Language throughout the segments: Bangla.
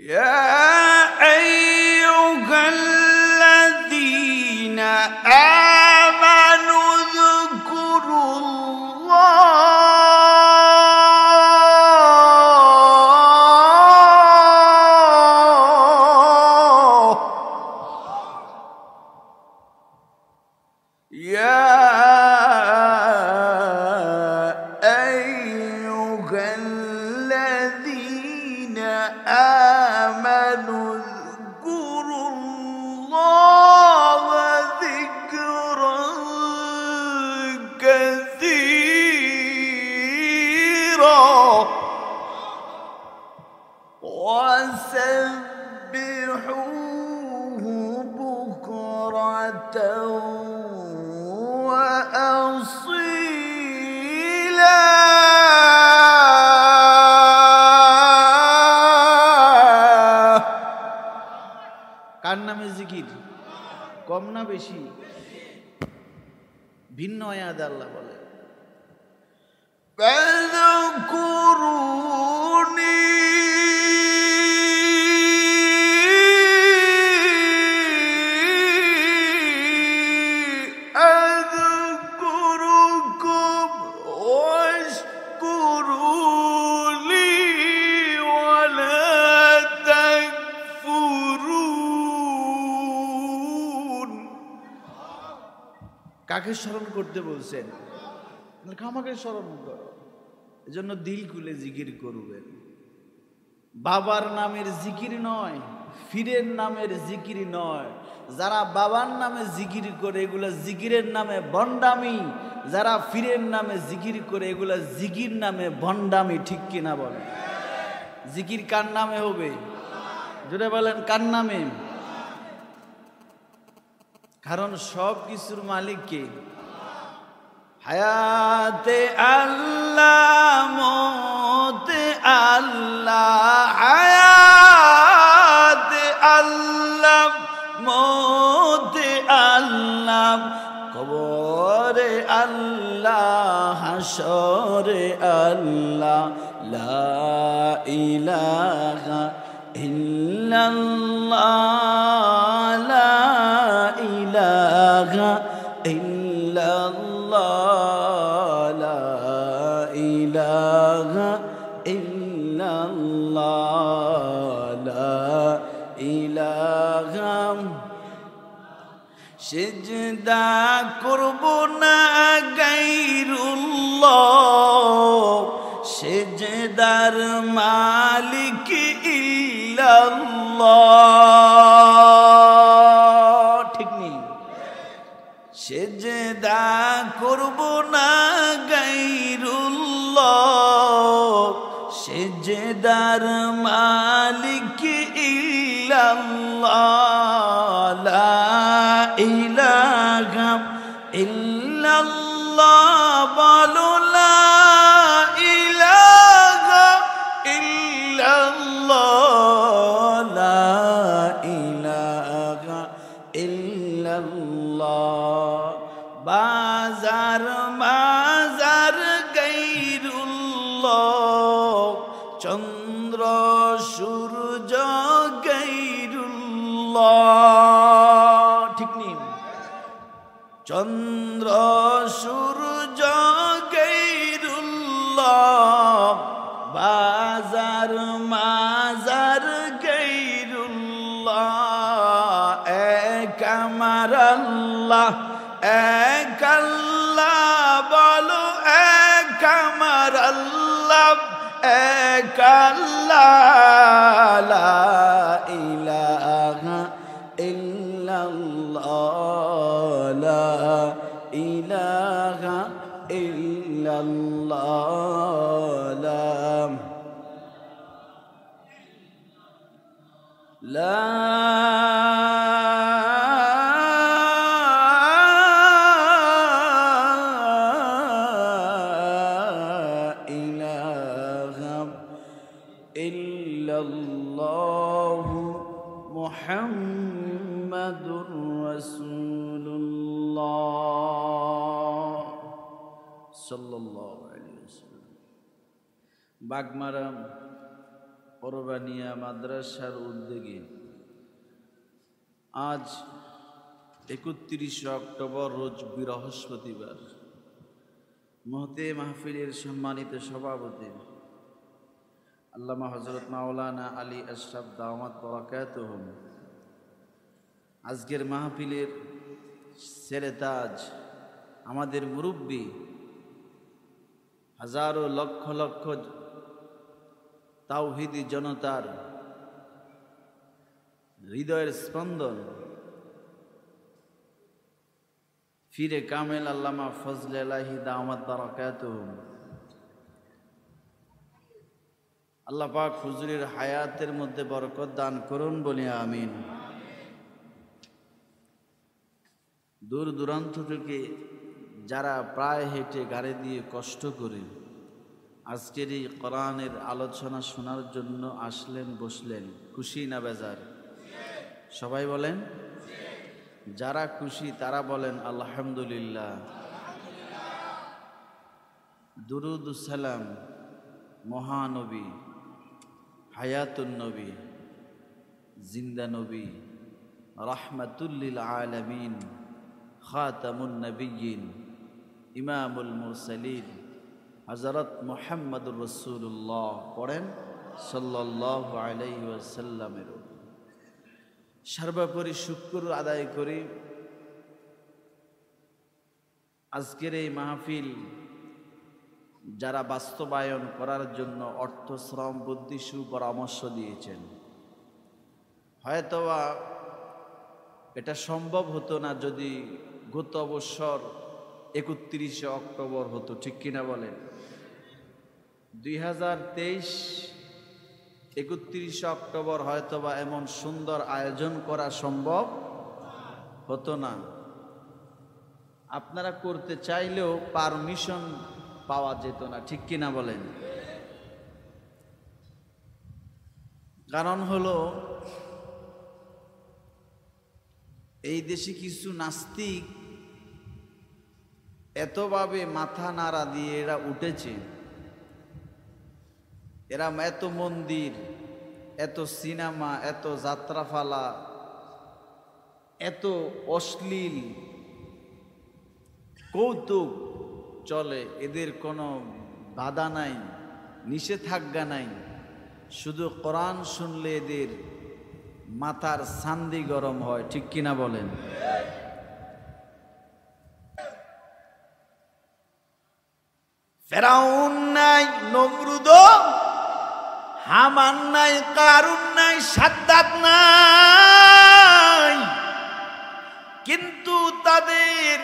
يا أيها الذين آمنوا اذكروا الله يا أيها الذين آمنوا اذكروا الله ذكرا كثيرا وسبحوه بكرة وأصيلا কার নামে জিকির কম না বেশি ভিন্ন আয়াত আল্লাহ বলে ফাযকুরুনি আযকুরুকুম ওয়াশকুরুলি ওয়ালা তাকফুরুন। কাকে স্মরণ করতে বলছেন? আমাকে স্মরণ করো। এজন্য দিল খুলে জিকির করবেন। বাবার নামের জিকির নয়, ফিরের নামের জিকির নয়। যারা বাবার নামে জিকির করে এগুলা জিকিরের নামে ভণ্ডামি, যারা ফিরের নামে জিকির করে এগুলা জিকির নামে ভণ্ডামি। ঠিক কিনা বলেন? জিকির কার নামে হবে? জোরে বলেন কার নামে? কারণ সব কিছুর মালিক কে? হায়াতে আল্লাহ, মওতে আল্লাহ। হায়াতে আল্লাহ, মওতে আল্লাহ। কবরে আল্লাহ, হাশরে আল্লাহ। লা ইলাহা ইল্লাল্লাহ, লা ইলাহা ইল্লাল্লাহ, লা ইলাহা ইল্লাল্লাহ, লা ইলাহা। সিজদা করব না গায়রুল্লাহ, সিজদার মালিক ইল্লাল্লাহ। ঠিক নেই? সিজদা করব না গায়রুল্লাহ, সিজদার মালিক ইল্লাল্লাহ, লা ইলাহা ইল্লাল্লাহ। বলো লা ইলাহা ইল্লাল্লাহ, লা ইলাহা ইল্লাল্লাহ। বাজার মাজার গায়রুল্লাহ, চন্দ্র সূর্য গায়রুল্লাহ। ঠিক নেই? চন্দ্র সূর্য গায়রুল্লাহ, বাজার মাজার গায়রুল্লাহ। এক আমার আল্লাহ, এক আল্লাহ। বলো এক আমার আল্লাহ, এক আল্লাহ, লা ইলাহা ইল্লাল্লাহ, লা ইলাহা ইল্লাল্লাহ, লা মুহাম্মাদুর রাসূলুল্লাহ সাল্লাল্লাহু আলাইহি ওয়াসাল্লাম। বাগমারা পরবানিয়া মাদ্রাসার উদ্যোগে আজ 31 অক্টোবর রোজ বৃহস্পতিবার মহতে মাহফিলের সম্মানিত সভাপতি আল্লামা হযরত মাওলানা আলী আশরাফ দাওয়াত বরাকাতুহুম আজকের মাহফিলের সেরেতাজ আমাদের মুরব্বী হাজারো লক্ষ লক্ষ তাওহীদি জনতার হৃদয়ের স্পন্দন ফিরে কামেল আল্লামা ফজলে আলাহি দাওয়াত বারাকাতুহুম আল্লাহ পাক হুজুরের হায়াতের মধ্যে বরকত দান করুন বলি আমিন। দূর দূরান্ত থেকে যারা প্রায় হেঁটে গাড়ি দিয়ে কষ্ট করে আজকের এই কোরআনের আলোচনা শোনার জন্য আসলেন, বসলেন, খুশি না বেজার? সবাই বলেন। যারা খুশি তারা বলেন আলহামদুলিল্লাহ। দুরুদ সালাম মহানবী, হায়াতুন নবী, জিন্দা নবী, রাহমাতুল লিল আলামিন, খাতামুন নবিয়্যিন, ইমামুল মুরসালিন হযরত মুহাম্মদুর রাসূলুল্লাহ পড়েন সাল্লাল্লাহু আলাইহি ওয়াসাল্লামের সর্বোপরি শুকর আদায় করি আজকের এই মাহফিল যারা বাস্তবায়ন করার জন্য অর্থ, শ্রম, বুদ্ধি, সুপরামর্শ দিয়েছেন। হয়তোবা এটা সম্ভব হতো না যদি গত বছর 31 অক্টোবর হতো, ঠিক কিনা বলেন? 2023 31 অক্টোবর হয়তোবা এমন সুন্দর আয়োজন করা সম্ভব হতো না। আপনারা করতে চাইলেও পারমিশন পাওয়া যেত না, ঠিক কিনা বলেন? কারণ হলো এই দেশে কিছু নাস্তিক এতভাবে মাথা নাড়া দিয়ে এরা উঠেছে, এরা এত মন্দির, এত সিনেমা, এত যাত্রাপালা, এত অশ্লীল কৌতুক চলে, এদের কোনো বাধা নাই, নিষেধাজ্ঞা নাই। শুধু কোরআন শুনলে এদের মাথার সান্দি গরম হয়, ঠিক কিনা বলেন? ফেরাউন নাই, নমরুদ, হামান নাই, কারুন নাই, সাদ্দাত নাই, কিন্তু তাদের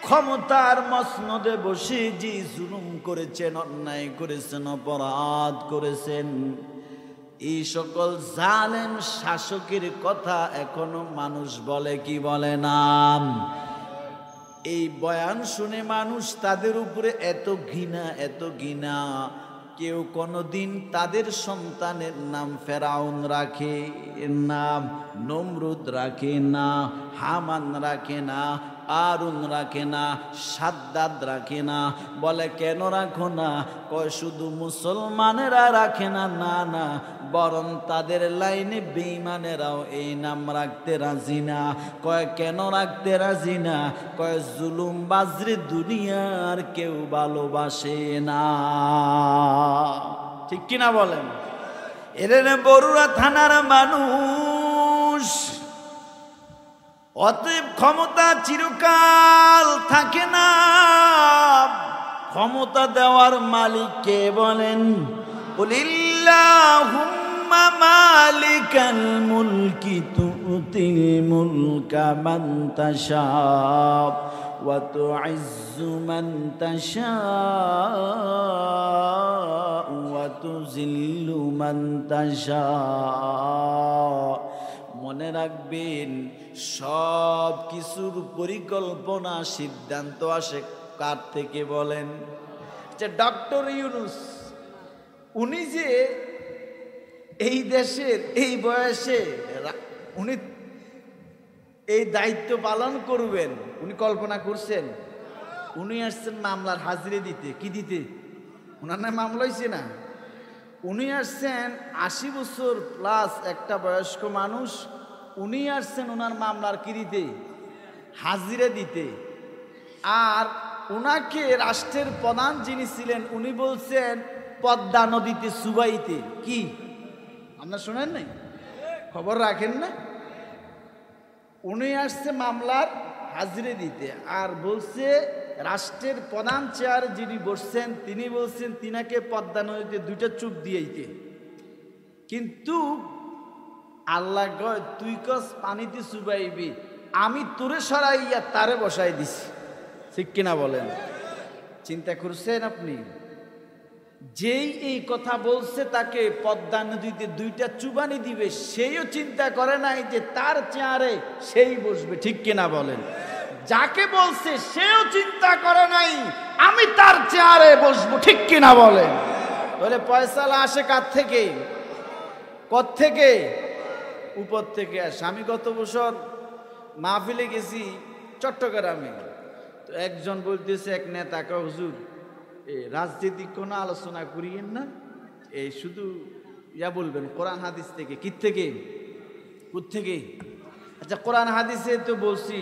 ক্ষমতার মসনদে বসে যে জুলুম করেছেন, অন্যায় করেছেন, অপরাধ করেছেন, এই সকল জালেম শাসকের কথা এখনো মানুষ বলে কি বলে না? এই বয়ান শুনে মানুষ তাদের উপরে এত ঘৃণা, এত ঘৃণা, কেউ কোনোদিন তাদের সন্তানের নাম ফেরাউন রাখে না, নমরুদ রাখে না, হামান রাখে না, আরুন রাখে না, সাদ্দাত রাখে না। বলে কেন রাখো না? কয় শুধু মুসলমানেরা রাখে না, না না, বরং তাদের লাইনে বেঈমানেরাও এই নাম রাখতে রাজি না। কয় কেন রাখতে রাজি না? কয় জুলুম বাজরে দুনিয়ার কেউ ভালোবাসে না, ঠিক কিনা বলেন? এর বরুড়া থানার মানুষ, অতএব ক্ষমতা চিরকাল থাকে না, ক্ষমতা দেওয়ার মালিক কে বলেন? কুলিল্লাহুম্মা মালিকাল মুলকি তুতিল মুলকা মান তাশা ওয়া তুইজ্জু মান তাশা ওয়া তুযিল্লু মান তাশা। মনে রাখবেন, সব কিছুর পরিকল্পনা, সিদ্ধান্ত আসে কার থেকে বলেন? যে ডক্টর ইউনূস, উনি যে এই দেশের এই বয়সে উনি এই দায়িত্ব পালন করবেন, উনি কল্পনা করছেন? উনি আসছেন মামলার হাজিরে দিতে। কি দিতে? ওনার নামে মামলা হয়েছে না? উনি আসছেন 80 বছর প্লাস একটা বয়স্ক মানুষ, উনি আসছেন ওনার মামলার কি দিতে, হাজিরা দিতে। আর ওনাকে রাষ্ট্রের প্রধান যিনি ছিলেন উনি বলছেন পদ্মা নদীতে চুবাইতে। কি আপনারা শোনেন নাই, খবর রাখেন না? উনি আসছে মামলার হাজিরা দিতে, আর বলছে রাষ্ট্রের প্রধান চেয়ার যিনি বসছেন তিনি বলছেন তিনাকে পদ্মা নদীতে 2টা চুপ দিয়েইতে। কিন্তু আল্লাহ কয় তুই কস পানিতে চুবাইবি, আমি তোরে সরাইয়া তারে বসাই দিছি। ঠিক কিনা বলেন? চিন্তা করছেন আপনি? যেই এই কথা বলছে তাকে পদ্মা নদীতে 2টা চুবানি দিবে, সেইও চিন্তা করে নাই যে তার চেয়ারে সেই বসবে। ঠিক কিনা বলেন? যাকে বলছে সেও চিন্তা করে নাই আমি তার চেয়ারে বসবো। ঠিক কিনা বলেন? তাহলে পয়সালা আসে কার থেকে? কোত্থেকে? উপর থেকে আসে। আমি গত বছর মাহফিলে গেছি চট্টগ্রামে, তো একজন বলতেছে এক নেতাকে, হুজুর এই রাজনীতি কোনো আলোচনা করিয়েন না, এই শুধু ইয়া বলবেন কোরআন হাদিস থেকে। কি থেকে? কোত্থেকে? আচ্ছা কোরআন হাদিসে তো বলছি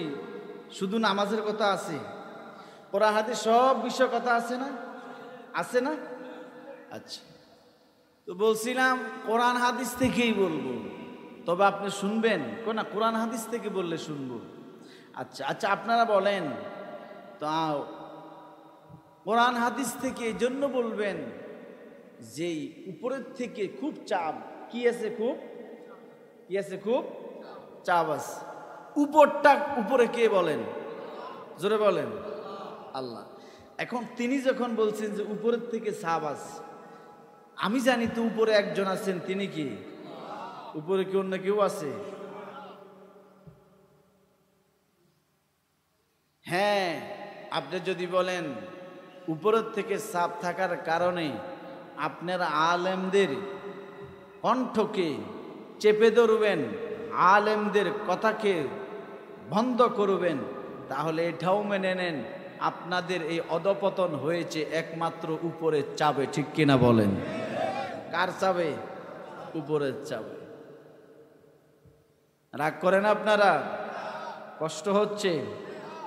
শুধু নামাজের কথা আছে, কোরআন হাদিস সব বিষয় কথা আছে না? আছে না? আচ্ছা, তো বলছিলাম কোরআন হাদিস থেকেই বলবো, তবে আপনি শুনবেন না? কোরআন হাদিস থেকে বললে শুনবো। আচ্ছা আচ্ছা, আপনারা বলেন তো কোরআন হাদিস থেকে এই জন্য বলবেন যেই উপরের থেকে খুব চাপ কি আছে, খুব কি আছে, খুব চাপ আছে। উপরটা উপরে কে বলেন? জোরে বলেন। আল্লাহ। এখন তিনি যখন বলছেন যে উপরের থেকে চাপ আছে, আমি জানি তো উপরে একজন আছেন, তিনি কি? উপরে কি অন্য কেউ আছে? হ্যাঁ, আপনি যদি বলেন উপরের থেকে চাপ থাকার কারণে আপনারা আলেমদের কণ্ঠকে চেপে ধরবেন, আলেমদের কথাকে বন্ধ করবেন, তাহলে এটাও মেনে নেন আপনাদের এই অধপতন হয়েছে একমাত্র উপরের চাপে। ঠিক কিনা বলেন? কার চাপে? উপরের চাপে। রাগ করেন আপনারা? কষ্ট হচ্ছে?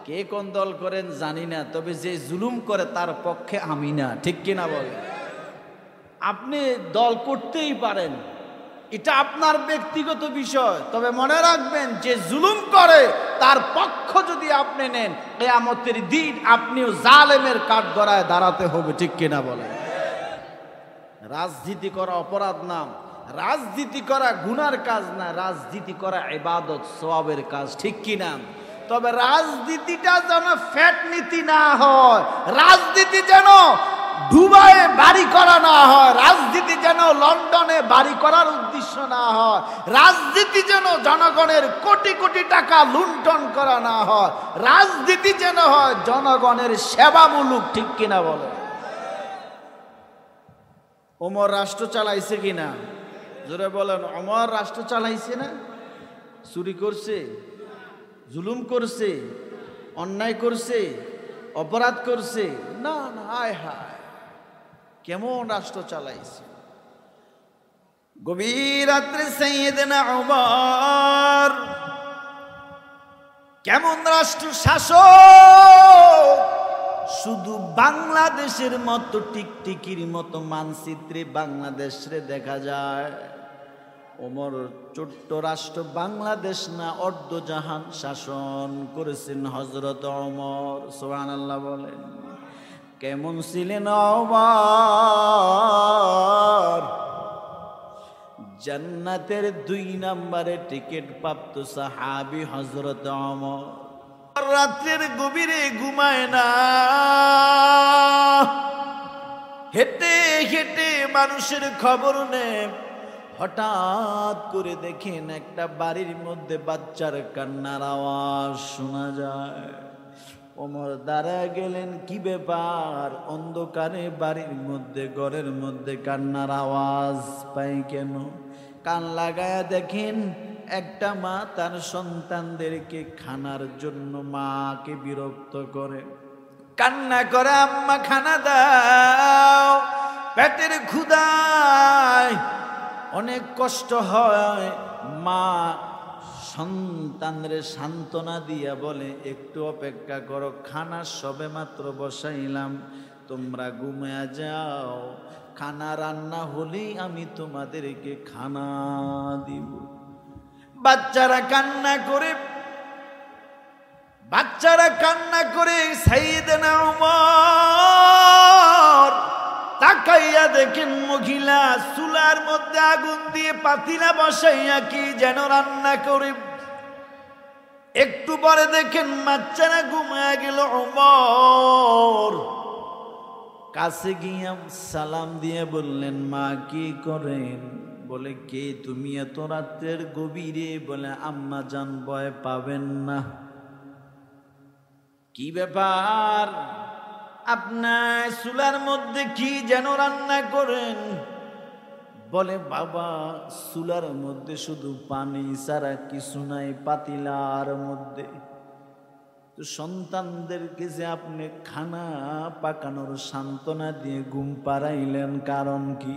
কে কোন দল করেন জানি না, তবে যে জুলুম করে তার পক্ষে আমি না। ঠিক কিনা বলেন? আপনি দল করতেই পারেন, এটা আপনার ব্যক্তিগত বিষয়, তবে মনে রাখবেন যে জুলুম করে তার পক্ষ যদি আপনি নেন, কিয়ামতের দিন আপনিও জালেমের কাঠগড়ায় দাঁড়াতে হবে। ঠিক কিনা বলেন? রাজনীতি করা অপরাধ না, রাজনীতি করা গুনার কাজ না, রাজনীতি করা ইবাদত সওয়াবের কাজ। ঠিক কিনা? তবে রাজনীতিটা যেন ফ্যাট নীতি না হয়, রাজনীতি যেন দুবাইয়ে বাড়ি করা না হয়, রাজনীতি যেন লন্ডনে বাড়ি করার উদ্দেশ্য না হয়, রাজনীতি যেন জনগণের কোটি কোটি টাকা লুণ্ঠন করা না হয়, রাজনীতি যেন হয় জনগণের সেবামূলক। ঠিক কিনা বলে? ওমর রাষ্ট্র চালাইছে কিনা? জোরে বলেন। ওমর রাষ্ট্র চালাইছে না? চুরি করছে, জুলুম করছে, অন্যায় করছে, অপরাধ করছে? না না, হায় হায়, কেমন রাষ্ট্র চালাইছে। গভীর রাত্রে সাইয়েদনা ওমর কেমন রাষ্ট্র শাসক, শুধু বাংলাদেশের মতো টিকটিকির মতো মানচিত্রে বাংলাদেশে দেখা যায়। ওমর ছোট্ট রাষ্ট্র বাংলাদেশ না অর্ধজাহান শাসন করেছেন হযরত ওমর। সুবহানাল্লাহ বলেন। কেমন ছিলেন ওমর? জান্নাতের 2 নম্বরে টিকিট প্রাপ্ত সাহাবী হযরত ওমর। রাতের গভীরে ঘুমায় না, হেঁটে হেঁটে মানুষের খবর নেয়। হঠাৎ করে দেখেন একটা বাড়ির মধ্যে বাচ্চার কান্নার আওয়াজ শোনা যায়। ওমর দাঁড়ায় গেলেন, কি ব্যাপার? অন্ধকারে বাড়ির মধ্যে ঘরের মধ্যে কান্নার আওয়াজ পাই কেন? কান লাগায়া দেখেন একটা মা তার সন্তানদেরকে খানার জন্য মাকে বিরক্ত করে, কান্না করে, আম্মা খানা দাও। পেটের ক্ষুধায় অনেক কষ্ট হয়, মা সন্তানরে সান্ত্বনা দিয়া বলে একটু অপেক্ষা করো, খানা সবে মাত্র বসাইলাম, তোমরা ঘুমিয়ে যাও, খানা রান্না হলেই আমি তোমাদেরকে খানা দিব। বাচ্চারা কান্না করে সাইয়েদনা ওমর তাকাইয়া দেখেন মহিলা চুলার মধ্যে আগুন দিয়ে পাতিলা বসাইয়া কি যেন রান্না করে। একটু পরে দেখেন বাচ্চারা ঘুমায়া গেল। ওমর কাছে গিয়া সালাম দিয়ে বললেন, মা কি করেন? বলে, কে তুমি এত রাতের গভীরে? বলে, আম্মা জান ভয় পাবেন না। কি ব্যাপার? আপনার চুলার মধ্যে কি যেন রান্না করেন? বলে, বাবা চুলার মধ্যে শুধু পানি ছাড়া কিছু নাই পাতিলার মধ্যে। তো সন্তানদেরকে যে আপনি খানা পাকানোর সান্ত্বনা দিয়ে ঘুম পাড়াইলেন, কারণ কি?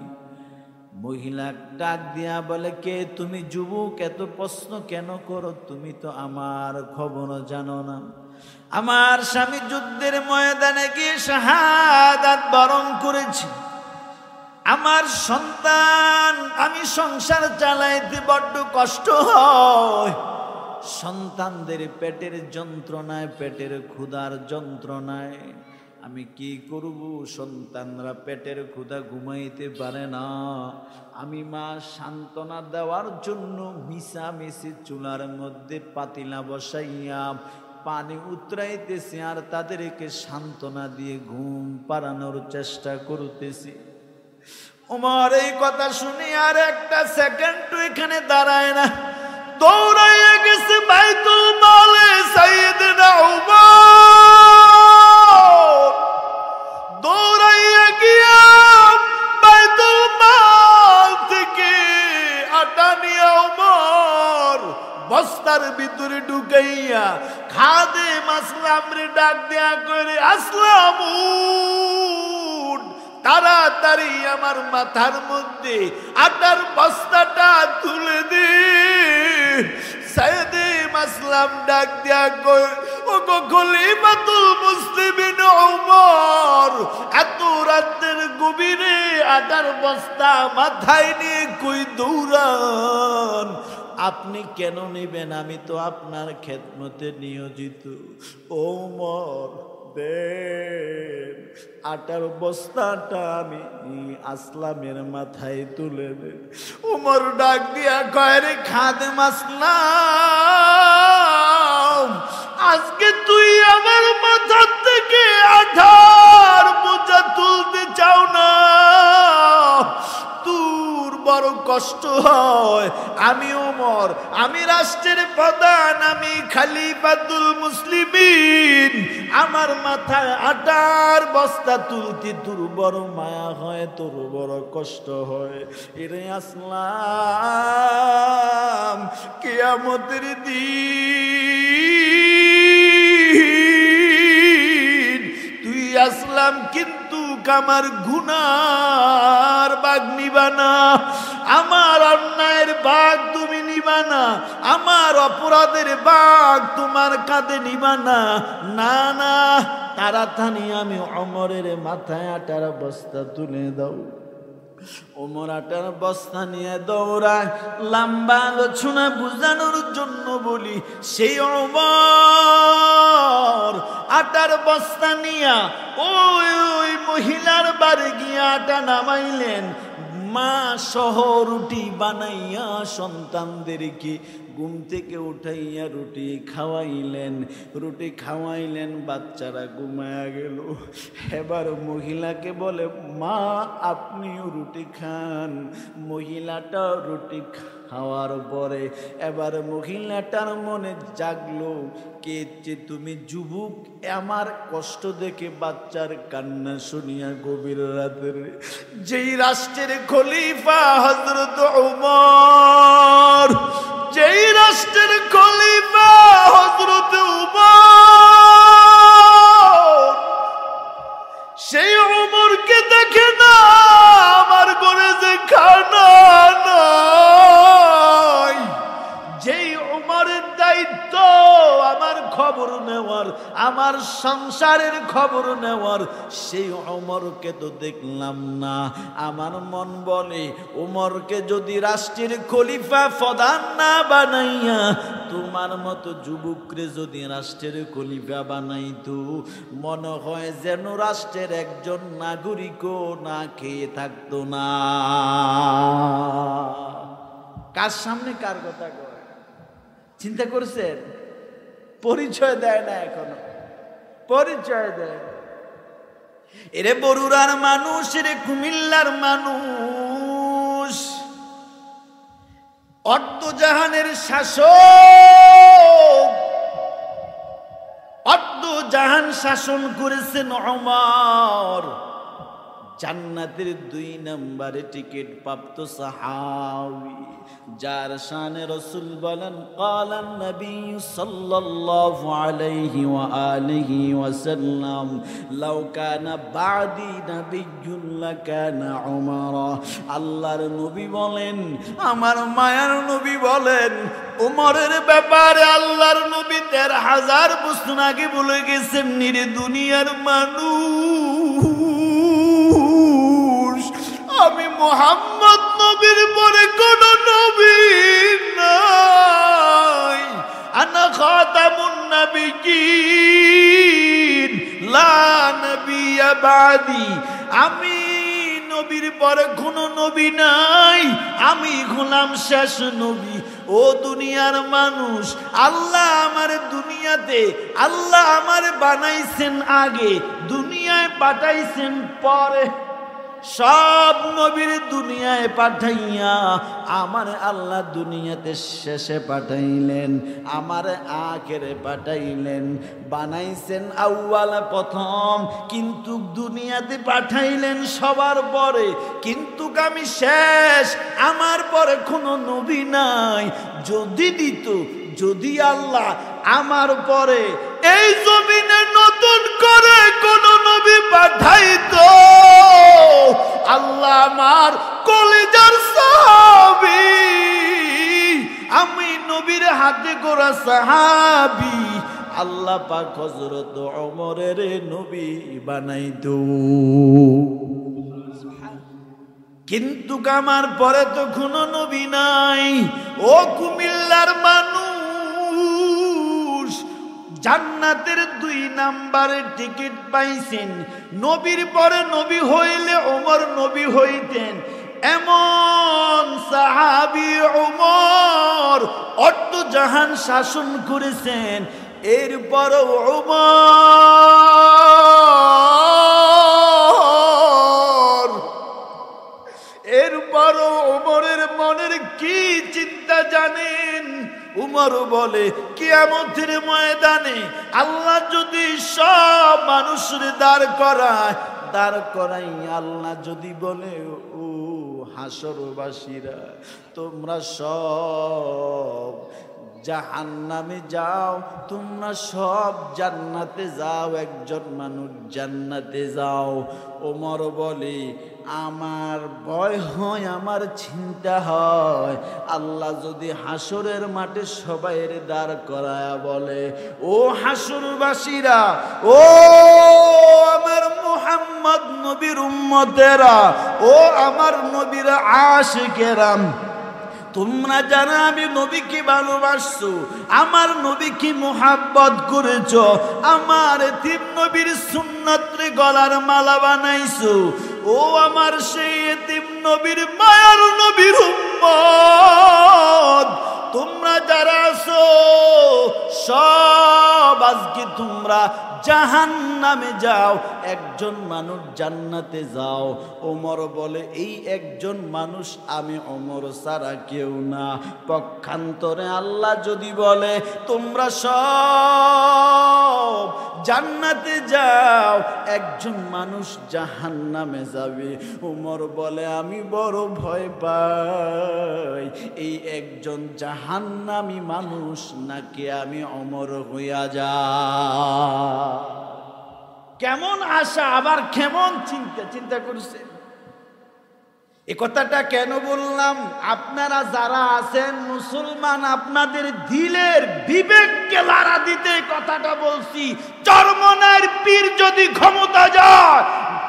মহিলা ডাক দিয়া বলে, কে তুমি যুবক? এত প্রশ্ন কেন করো? তুমি তো আমার খবর জানো না। আমার স্বামী যুদ্ধের ময়দানে গিয়ে শাহাদাত বরণ করেছি। আমার সন্তান, আমি সংসার চালাইতে বড্ড কষ্ট হয়। সন্তানদের পেটের যন্ত্রণায়, পেটের ক্ষুধার যন্ত্রণায় আমি কি করব? সন্তানরা পেটের ক্ষুধা ঘুমাইতে পারে না। আমি মা সান্ত্বনা দেওয়ার জন্য মিশামিশি চুলার মধ্যে পাতিলা বসাইয়া পানি উতরাইতেছি আর তাদেরকে সান্ত্বনা দিয়ে ঘুম পাড়ানোর চেষ্টা করতেছি। ওমর এই কথা শুনি আর একটা সেকেন্ড এখানে দাঁড়ায় না, দৌড়াইয়া গেছে বাইতুল মালে। সাইয়েদনা ওমর দৌড়াইয়া গিয়া বাইতুল মাল থেকে আটা নিয়া ওমর বস্তার ভিতরে ঢুকাইয়া খাদেম আসলামরে ডাক দেয়া করে, আসলাম তাড়াতাড়ি আমার মাথার মধ্যে আটার বস্তাটা তুলে দে। সাইয়েদে আসলাম ডাক দেয়া কই, ও গো খলিফাতুল মুসলিমিন ওমর, এত রাতের গভীরে আটার বস্তা মাথায় নিয়ে কই দৌড়ান? আপনি কেন নেবেন? আমি তো আপনার খেদমতে নিয়োজিত। ওমর দেন আটার বস্তাটা আমি আসলামের মাথায় তুলে দেন। ওমর ডাক দিয়া কয়, রে খাদেম আসলাম, আজকে তুই আমার মাথা থেকে আঠার বোঝা তুলতে চাও না? তোর বড় কষ্ট হয়। আমি ওমর, আমি রাষ্ট্রের প্রধান, আমি খলিফাতুল মুসলিমিন, আমার মাথায় আটার বস্তা তুলতে তোর বড় মায়া হয়, তোর বড় কষ্ট হয়। এরে আসলাম, কিয়ামতের দিন তুই আসলাম কিন্তু আমার গুনার ভাগ নিবা না, আমার অন্যায়ের ভাগ তুমি নিবা না, আমার অপরাধের ভাগ তোমার কাঁধে নিবা না। না না, তাড়াতাড়ি আমি ওমরের মাথায় আটার বস্তা তুলে দাও। ওমর আটার বস্তা নিয়ে দৌড়ায়। লম্বা আলোচনা বুঝানোর জন্য বলি, সেই ওমর আটার বস্তা নিয়া ওই মহিলার বাড়ি গিয়ে আটা নামাইলেন। মা সহ রুটি বানাইয়া সন্তানদেরকে ঘুম থেকে উঠাইয়া রুটি খাওয়াইলেন। বাচ্চারা ঘুমায়া গেল। এবার মহিলাকে বলে, মা আপনিও রুটি খান। মহিলাটা রুটি খাওয়ার পরে এবার মহিলাটার মনে জাগলো, কে যে তুমি যুবক, আমার কষ্ট দেখে বাচ্চার কান্না শুনিয়া গভীর রাতের যেই রাষ্ট্রের খলিফা হযরত ওমর, যেই রাষ্ট্রের খলিফা হযরত ওমর, সেই ওমরকে দেখে না ওমরের দায়িত্ব আমার খবর নেওয়ার, আমার সংসারের খবর নেওয়ার। সেই ওমরকে তো দেখলাম না। আমার মন বলে ওমরকে যদি রাষ্ট্রের খলিফা প্রধান না বানাইয়া তোমার মতো যুবকরে যদি রাষ্ট্রের খলিফা বানাইতো, মনে হয় যেন রাষ্ট্রের একজন নাগরিকও না খেয়ে থাকতো না। কার সামনে কার কথা কয় চিন্তা করছেন? পরিচয় দেয় না, এখনো পরিচয় দেয়। এরে বরুড়ার মানুষ, এরে কুমিল্লার মানুষ, অর্ধজাহানের শাসক, অর্ধজাহান শাসন করেছেন ওমর। জান্নাতের 2 নম্বরে টিকিট প্রাপ্ত সাহাবী, যার শানে রাসূল বলেন ক্বালান নবী সাল্লাল্লাহু আলাইহি ওয়া আলিহি ওয়াসাল্লাম লাউ কানা বাদি নাবিয়্যুন লাকানা উমর। আল্লাহর নবী বলেন, আমার মায়ার নবী বলেন, উমরের ব্যাপারে আল্লাহর নবী ১৩,০০০ বছর আগে বলে গেছেন, নিরে দুনিয়ার মানুষ, আমি মুহাম্মদ নবীর পরে কোন নবী নাই। আনা খাতামুন নাবিয়্যিন লা নবিয়্যা বাদি, আমি নবীর পরে কোন নবী নাই, আমি হলাম শেষ নবী। ও দুনিয়ার মানুষ, আল্লাহ আমার দুনিয়াতে, আল্লাহ আমার বানাইছেন আগে, দুনিয়ায় পাঠাইছেন পরে। সব নবীর দুনিয়ায় পাঠাইয়া আমার আল্লাহ দুনিয়াতে শেষে পাঠাইলেন, আমার আখেরে পাঠাইলেন। বানাইছেন আউয়াল প্রথম, কিন্তু দুনিয়াতে পাঠাইলেন সবার পরে, কিন্তু আমি শেষ, আমার পরে কোনো নবী নাই। যদি দিত, যদি আল্লাহ আমার পরে এই জমিনে নতুন করে কোন নবী পাঠাইতো, আল্লাহ আমার কলিজার সাহাবী, আমি নবীর হাতে গড়া সাহাবী, আল্লাহ পাক হযরত ওমরের নবী বানাইতো। কিন্তু আমার পরে তো কোনো নবী নাই। ও কুমিল্লার মানুষ, জান্নাতের 2 নম্বরের টিকিট পাইছেন। নবীর পরে নবী হইলে ওমর নবী হইতেন, এমন সাহাবী ওমর অর্ধজাহান শাসন করেছেন। এরপরও ওমরের মনের কি চিন্তা জানেন? উমর বলে, কিয়ামতের ময়দানে আল্লাহ যদি সব মানুষের দাঁড় করাই আল্লাহ যদি বলে, ও হাসরবাসীরা, তোমরা সব জাহান্নামে যাও, তোমরা সব জান্নাতে যাও, একজন মানুষ জান্নাতে যাও। ওমর বলে, আমার ভয় হয়, আমার চিন্তা হয়, আল্লাহ যদি হাসরের মাঠে সবাইয়ের দাঁড় করায়া বলে, ও হাসরবাসীরা, ও আমার মুহাম্মদ নবীর উম্মতেরা, ও আমার নবীর আশিকেরা, তোমরা যারা আমি নবীকে ভালোবাসছো, আমার নবীকে মুহাব্বত করেছো, আমার এতিম নবীর সুন্নাতরে গলার মালা বানাইছো, ও আমার সেই এতিম নবীর মায়ার নবীর উম্মত, তোমরা যারা আছো সব আজকে তোমরা জাহান্নামে যাও, একজন মানুষ জান্নাতে যাও। ওমর বলে, এই একজন মানুষ আমি ওমর ছাড়া কেউ না। পক্ষান্তরে আল্লাহ যদি বলে, তোমরা সব জান্নাতে যাও, একজন মানুষ জাহান্নামে যাবে। ওমর বলে, আমি বড় ভয় পাই, এই একজন জাহান্নামী মানুষ নাকি আমি ওমর হইয়া যা। কেমন আশা, আবার কেমন চিন্তা করছে। এ কথাটা কেন বললাম? আপনারা যারা আছেন মুসলমান, আপনাদের দিলের বিবেককে লাড়া দিতে কথাটা বলছি। চরমনার পীর যদি ক্ষমতা যায়,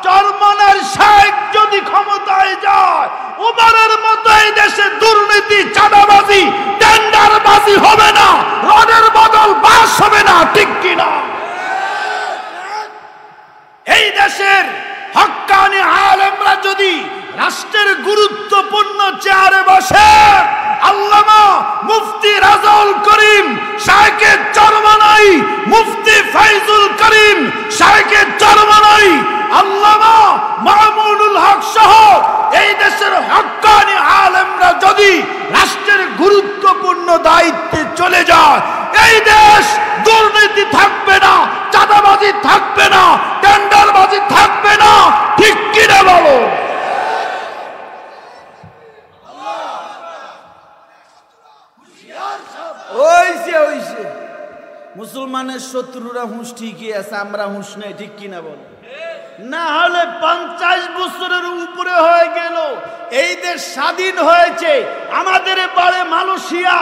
চরমনার শাইখ যদি ক্ষমতায় যায়, ওমরের মতো এই দেশে দুর্নীতি, চাঁদাবাজি, টেন্ডারবাজি হবে না, রডের বদল বাস হবে না, ঠিক কিনা? এই দেশের হক্কানি আলেমরা যদি রাষ্ট্রের গুরুত্বপূর্ণ চেয়ারে বসে, আল্লামা মুফতি রাজাউল করিম শাইখে চরমনাই, মুফতি ফাইজুল করিম শাইখে চরমনাই, আল্লামা মামুনুল হক সহ এই দেশের হক্কানি আলেমরা যদি রাষ্ট্রের গুরুত্বপূর্ণ দায়িত্বে চলে যায়, এই দেশ দুর্নীতি থাকবে না, চাঁদাবাজি থাকবে না, টেন্ডারবাজি থাকবে না, ঠিক কিনা বলো? ওইছে মুসলমানের শত্রুরা হুঁশ ঠিকই আছে, আমরা হুঁশ নেই, ঠিক কিনা বল? না হলে 50 বছরের উপরে হয়ে গেল এই দেশ স্বাধীন হয়েছে, আমাদের বাড়ে মালয়েশিয়া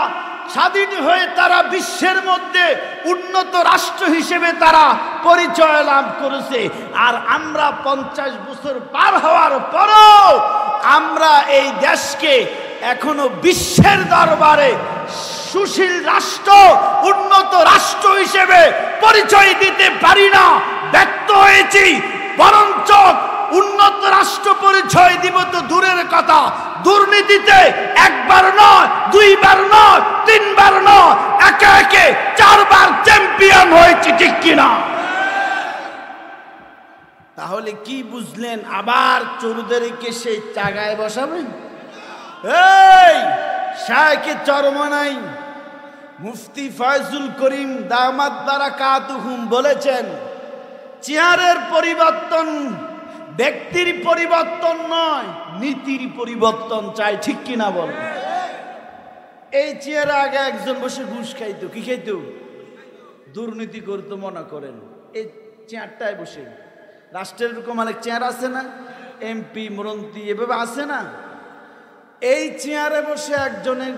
স্বাধীন হয়ে তারা বিশ্বের মধ্যে উন্নত রাষ্ট্র হিসেবে তারা পরিচয় লাভ করেছে, আর আমরা 50 বছর পার হওয়ার পরও আমরা এই দেশকে এখনো বিশ্বের দরবারে সুশীল রাষ্ট্র, উন্নত রাষ্ট্র হিসেবে পরিচয় দিতে পারি না, ব্যর্থ হয়েছি। বরঞ্চ উন্নত রাষ্ট্র পরিচয় দিব তো দূরের কথা, দুর্নীতিতে একবার নয়, দুইবার নয়, তিনবার নয়, একে একে 4 বার চ্যাম্পিয়ন হয়েছে, ঠিক কিনা? তাহলে কি বুঝলেন? আবার চোরদেরকে সেই জায়গায় বসাবেন? এই শাইখে চরমনাই মুফতি ফাইজুল করিম দামাত বারাকাতুহুম বলেছেন, চেয়ারের পরিবর্তন ব্যক্তির পরিবর্তন নয়, নীতির পরিবর্তন চাই, ঠিক কিনা বল? এই চেয়ারে আগে একজন বসে ঘুষ খাইতো, কি খাইতো? দুর্নীতি করতো মনে করেন। এই চেয়ারটায় বসে রাষ্ট্রের এরকম অনেক চেয়ার আছে না, এমপি মন্ত্রী এভাবে আছে না, এই চেয়ারে বসে একজনে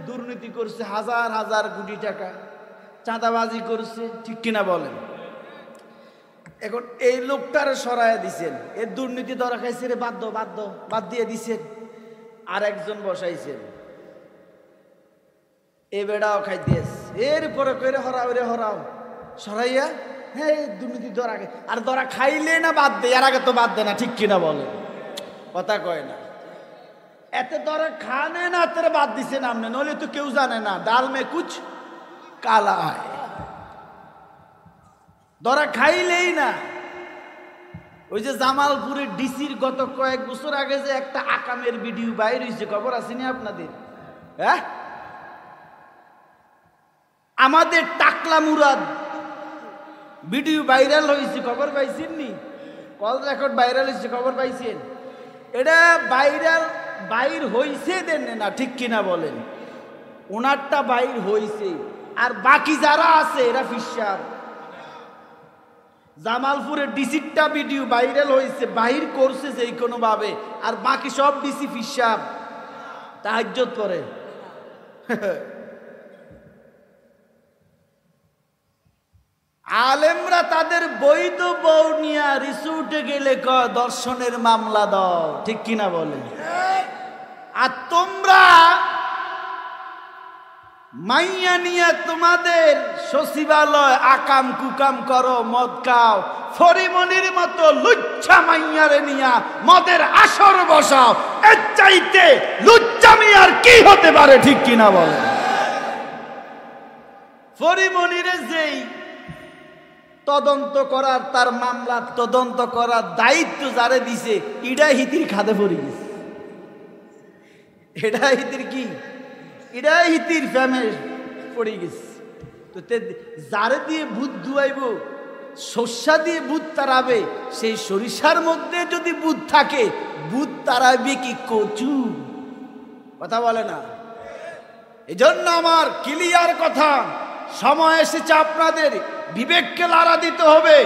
দুর্নীতি করছে, হাজার হাজার কোটি টাকা চাঁদাবাজি করছে, ঠিক কিনা বলেন? এখন এই লোকটার সরাইয়া দিছেন, এর দুর্নীতি ধরা খাইছে রে, বাদ দিয়ে দিছেন, আর একজন বসাইছেন, এ বেড়াও খাইতেছে, এরপরে কইরে হরাও সরাইয়া, হ্যাঁ দুর্নীতি ধরা খাই, আর ধরা খাইলে না বাদ দেয়, আর আগে তো বাদ দেয় না, ঠিক কিনা বলেন? কথা কয় না, এতে ধরা খানে না তোরা বাদ দিছে নামনে, নইলে তো কেউ জানে না ডাল মে কুছ কালা হয়, ধরা খাইলেই না। ওই যে জামালপুরের ডিসির গত কয়েক বছর আগে যে একটা আকামের ভিডিও বাইর হয়েছে, খবর আসেনি আপনাদের? হ্যাঁ, আমাদের টাকলা মুরাদ ভিডিও ভাইরাল হয়েছে, খবর পাইছেন নি? কল রেকর্ড ভাইরাল হয়েছে, খবর পাইছেন? এটা বাইর হইছে দেন না, ঠিক কিনা বলেন? ওনারটা বাইর হইছে, আর বাকি যারা আছে এরা ফিসার। জামালপুরের ডিসিটা ভিডিও ভাইরাল হয়েছে, বাহির করছে যে কোনো ভাবে, আর বাকি সব ডিসি ফিসাব, তাহাজ্জুদ করে। আলেমরা তাদের বৈধ বউ নিয়ে রিসোর্টে গেলে কয় দর্শনের মামলা দাও, ঠিক কিনা বলে? আর তোমরা মাইয়া নিয়ে তোমাদের সচিবালয় আকাম কুকাম করো, মদ খাও, ফরিমনির মতো লুচ্ছা মাইয়ারে নিয়া মদের আসর বসাও, এর চাইতে লুচ্চামি আর কি হতে পারে, ঠিক কিনা বলে? ফরিমনিরে যেই তদন্ত করার, তার মামলা তদন্ত করার দায়িত্ব যারে দিছে, ইডা হিতির খাদে পড়ে গেছে, এটা হিতির কি, এটা হিতির ফ্যামে পড়ে গেছে। তো যারে দিয়ে ভূত ধুয়াইব, সর্ষা দিয়ে ভূত তাড়াবে, সেই সরিষার মধ্যে যদি ভূত থাকে, ভূত তাড়াবে কি কচু? কথা বলে না? এই জন্য আমার ক্লিয়ার কথা, সময় এসেছে আপনাদের বিবেককে লাড়া দিতে হবে।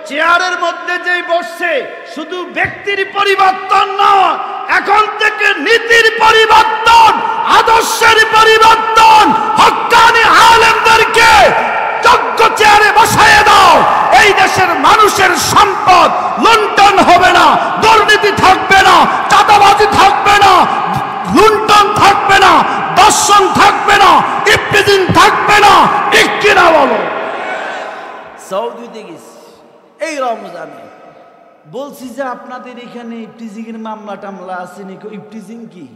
চেয়ারের মধ্যে যেই বসছে, শুধু ব্যক্তির পরিবর্তন নয়, এখন থেকে নীতির পরিবর্তন, আদর্শের পরিবর্তন, হক্কানি আলেমদেরকে যোগ্য চেয়ারে বসায় দাও। এই দেশের মানুষের সম্পদ লুণ্ঠন হবে না, দুর্নীতি থাকবে না, চাঁদাবাজি থাকবে না, লুণ্ঠন থাকবে না, দর্শন থাকবে না, ইফতিজিং থাকবে না। ঠিক কিনা বলো? সৌদিতে গেছি এই রমজানে, বলছি যে আপনাদের এখানে ইফতিজিং এর মামলা টামলা আছে নাকি? ইফতিজিং কি?